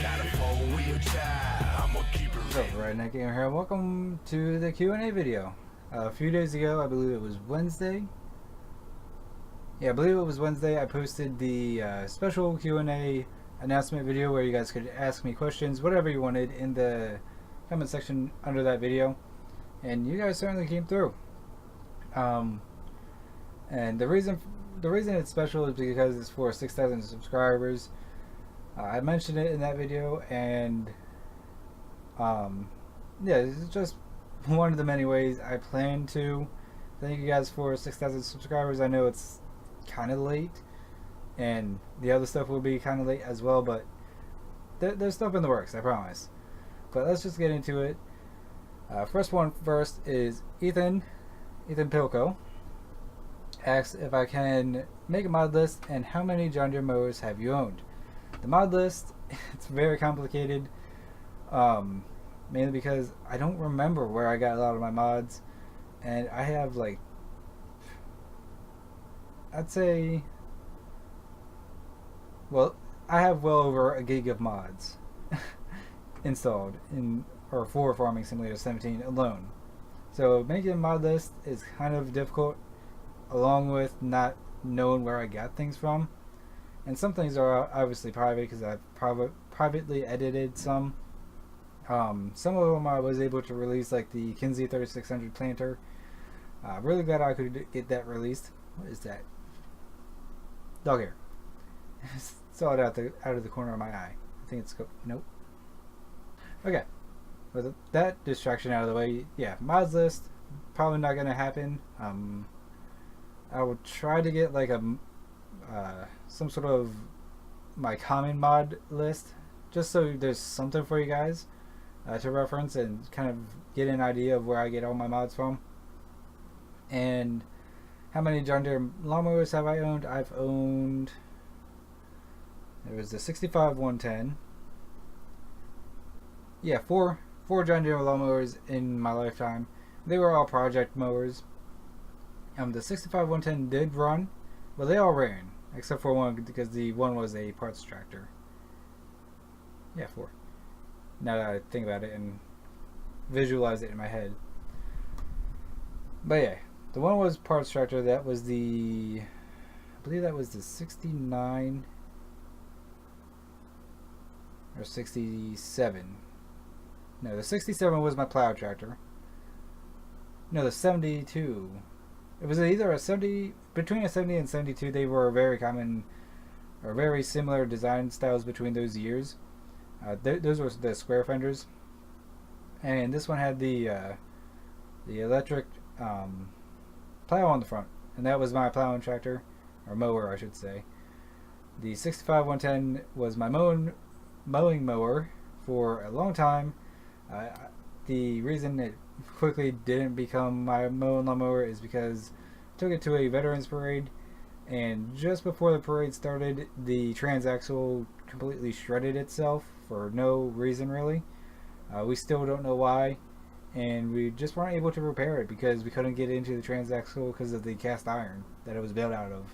got a four-wheel drive. I'ma keep it What's up, Redneck Gamer here? Welcome to the Q&A video. A few days ago, I believe it was Wednesday. Yeah, I believe it was Wednesday. I posted the special Q&A announcement video where you guys could ask me questions, whatever you wanted, in the comment section under that video. And you guys certainly came through. And the reason it's special is because it's for 6,000 subscribers. I mentioned it in that video, and yeah, it's just one of the many ways I plan to thank you guys for 6,000 subscribers. I know it's kind of late, and the other stuff will be kind of late as well, but there's stuff in the works, I promise. But let's just get into it. First one first is Ethan Pilko asks if I can make a mod list and how many John Deere mowers have you owned. The mod list, it's very complicated, mainly because I don't remember where I got a lot of my mods, and I have like, I'd say, well, I have well over a gig of mods installed for Farming Simulator 17 alone. So making a mod list is kind of difficult, along with not knowing where I got things from. And some things are obviously private because I've privately edited some. Some of them I was able to release, like the Kinsey 3600 planter. Really glad I could get that released. What is that? Dog hair. Saw it out of the corner of my eye. I think it's nope. Okay, with that distraction out of the way, yeah, mods list probably not gonna happen. I will try to get like some sort of my common mod list, just so there's something for you guys to reference and kind of get an idea of where I get all my mods from. And how many John Deere lawnmowers have I owned? I've owned, there was the 65 110. Yeah, four John Deere lawnmowers in my lifetime. They were all project mowers. The 65 110 did run, but they all ran except for one, because the one was a parts tractor. Yeah, 4. Now that I think about it and visualize it in my head. But yeah, the one was parts tractor. That was the, I believe that was the 69 or 67. No, the 67 was my plow tractor. No, the 72. It was either a 70, between a 70 and 72. They were very common, or very similar design styles between those years. Those were the square fenders, and this one had the electric plow on the front, and that was my plowing tractor, or mower, I should say. The 65 110 was my mowing mower for a long time. The reason it quickly didn't become my mowing lawnmower is because I took it to a veterans parade, and just before the parade started, the transaxle completely shredded itself for no reason really. We still don't know why, and we just weren't able to repair it because we couldn't get into the transaxle because of the cast iron that it was built out of.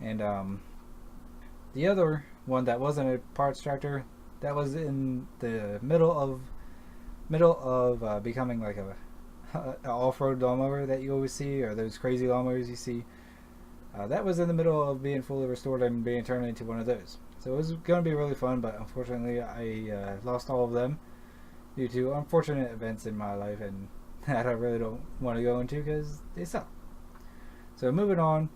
And the other one that wasn't a parts tractor, that was in the middle of becoming like a off-road lawnmower that you always see, or those crazy lawnmowers you see. That was in the middle of being fully restored and being turned into one of those. So it was going to be really fun, but unfortunately I lost all of them due to unfortunate events in my life, and that I really don't want to go into because they suck. So moving on,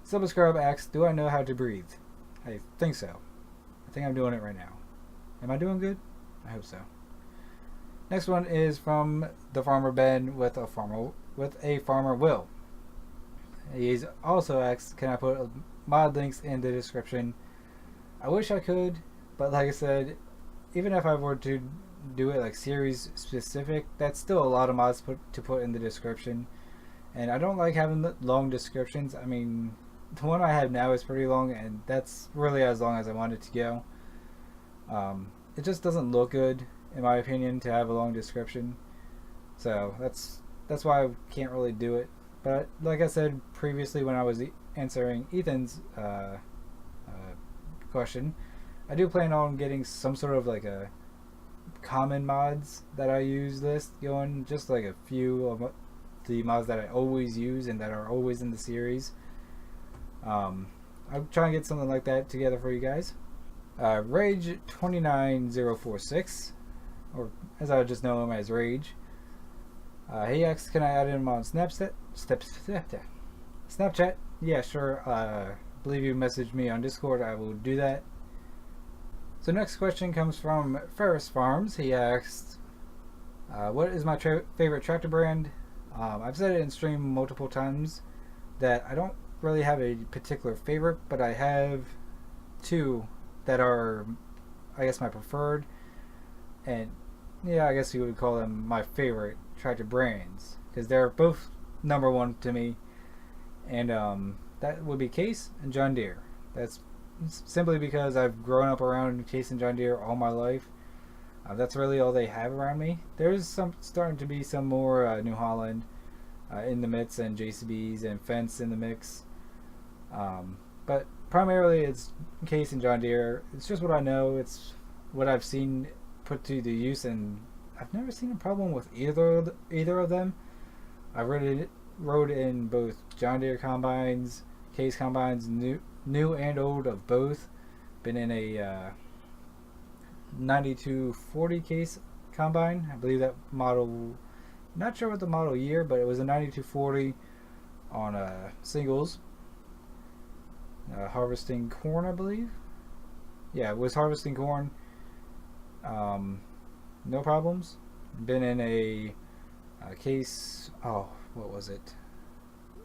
Subscribe asks, do I know how to breathe? I think so. I think I'm doing it right now. Am I doing good? I hope so. Next one is from the Farmer Ben with a farmer Will. He's also asked, can I put mod links in the description? I wish I could, but like I said, even if I were to do it like series specific, that's still a lot of mods to put in the description, and I don't like having long descriptions. I mean, the one I have now is pretty long, and that's really as long as I want it to go. It just doesn't look good, in my opinion, to have a long description. So that's why I can't really do it. But like I said previously when I was answering Ethan's question, I do plan on getting some sort of like a common mods that I use list going, just like a few of the mods that I always use and that are always in the series. I'll try and get something like that together for you guys. Rage 29046, or as I just know him as Rage. He asks, can I add him on Snapchat? Yeah, sure. I believe you messaged me on Discord. I will do that. So next question comes from Ferris Farms. He asks, what is my favorite tractor brand? I've said it in stream multiple times that I don't really have a particular favorite, but I have two that are, I guess, my preferred, and yeah, I guess you would call them my favorite tractor brands, because they're both number one to me, and that would be Case and John Deere. That's simply because I've grown up around Case and John Deere all my life. That's really all they have around me. There's starting to be some more New Holland in the mix, and JCBs and Fence in the mix, but primarily it's Case and John Deere. It's just what I know. It's what I've seen put to the use, and I've never seen a problem with either of them. I rode in both John Deere combines, Case combines, new and old of both. Been in a 9240 Case combine. I believe that model. Not sure what the model year, but it was a 9240 on singles. Harvesting corn, I believe. Yeah, it was harvesting corn. No problems. Been in a Case. Oh, what was it?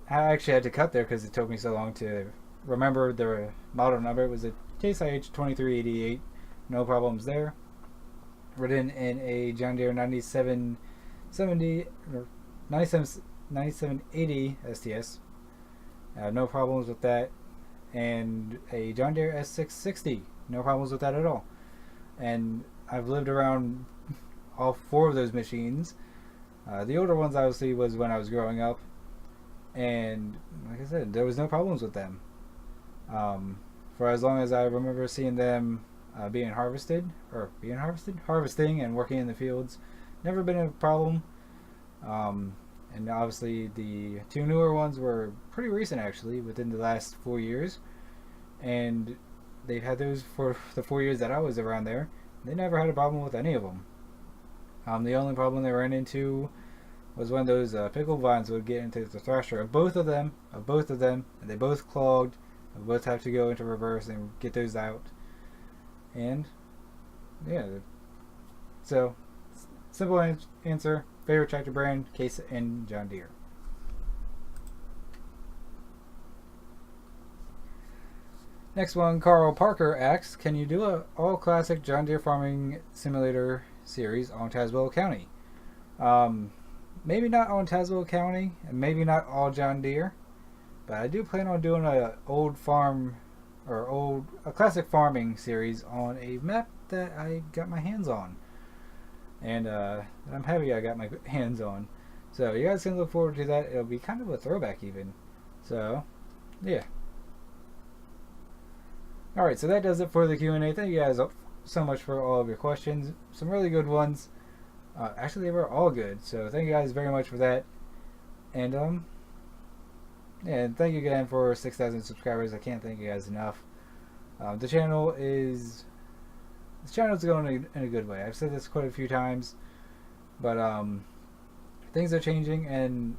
I actually had to cut there because it took me so long to remember the model number. It was a Case IH 2388. No problems there. Ridden in a John Deere 9770 or 9780 STS. No problems with that. And a John Deere S660. No problems with that at all. And I've lived around all four of those machines. The older ones obviously was when I was growing up, and like I said, there was no problems with them. For as long as I remember seeing them harvesting and working in the fields, never been a problem. And obviously the two newer ones were pretty recent, actually, within the last 4 years, and they've had those for the 4 years that I was around there. They never had a problem with any of them. The only problem they ran into was when those pickle vines would get into the thresher of both of them, and they both clogged. We both have to go into reverse and get those out. And yeah, so simple answer: favorite tractor brand, Case and John Deere. Next one, Carl Parker asks, can you do a all classic John Deere farming simulator series on Tazewell County? Maybe not on Tazewell County, and maybe not all John Deere, but I do plan on doing a classic farming series on a map that I got my hands on, and I'm happy I got my hands on. So you guys can look forward to that. It'll be kind of a throwback even. So yeah. Alright, so that does it for the Q&A. Thank you guys so much for all of your questions. Some really good ones. Actually, they were all good. So thank you guys very much for that. And yeah, thank you again for 6,000 subscribers. I can't thank you guys enough. The channel is going in a good way. I've said this quite a few times, but things are changing, and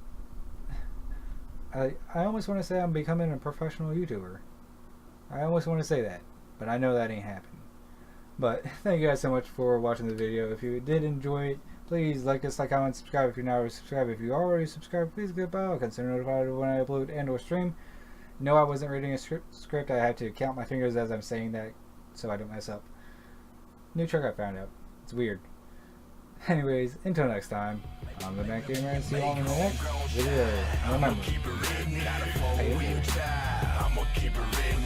I almost want to say I'm becoming a professional YouTuber. I almost want to say that, but I know that ain't happening. But thank you guys so much for watching the video. If you did enjoy it, please like, dislike, comment, subscribe if you're not already subscribed. If you already subscribed, please click the bell. Consider notified when I upload and or stream. No, I wasn't reading a script. I had to count my fingers as I'm saying that so I don't mess up. New trick I found out. It's weird. Anyways, until next time, I'm the Mac Gamer, and see you all in the next video. And remember, I'ma keep it redneck.